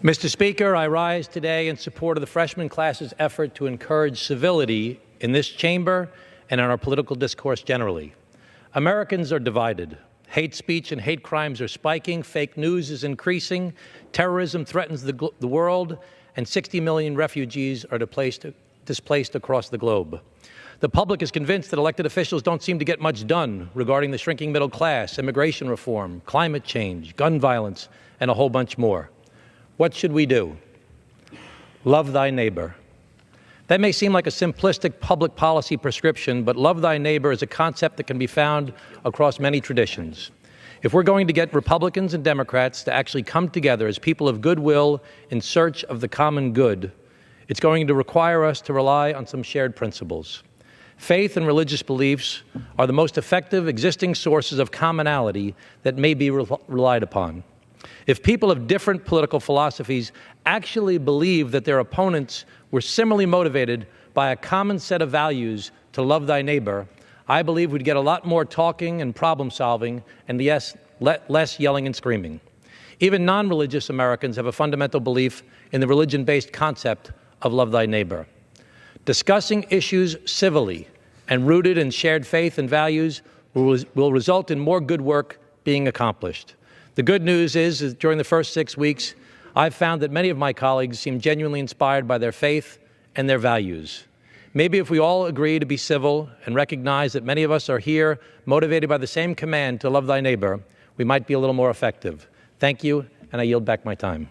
Mr. Speaker, I rise today in support of the freshman class's effort to encourage civility in this chamber and in our political discourse generally. Americans are divided. Hate speech and hate crimes are spiking, fake news is increasing, terrorism threatens the world, and 60 million refugees are displaced across the globe. The public is convinced that elected officials don't seem to get much done regarding the shrinking middle class, immigration reform, climate change, gun violence, and a whole bunch more. What should we do? Love thy neighbor. That may seem like a simplistic public policy prescription, but love thy neighbor is a concept that can be found across many traditions. If we're going to get Republicans and Democrats to actually come together as people of goodwill in search of the common good, it's going to require us to rely on some shared principles. Faith and religious beliefs are the most effective existing sources of commonality that may be relied upon. If people of different political philosophies actually believe that their opponents were similarly motivated by a common set of values to love thy neighbor, I believe we'd get a lot more talking and problem solving and less yelling and screaming. Even non-religious Americans have a fundamental belief in the religion-based concept of love thy neighbor. Discussing issues civilly and rooted in shared faith and values will result in more good work being accomplished. The good news is that during the first 6 weeks, I've found that many of my colleagues seem genuinely inspired by their faith and their values. Maybe if we all agree to be civil and recognize that many of us are here motivated by the same command to love thy neighbor, we might be a little more effective. Thank you, and I yield back my time.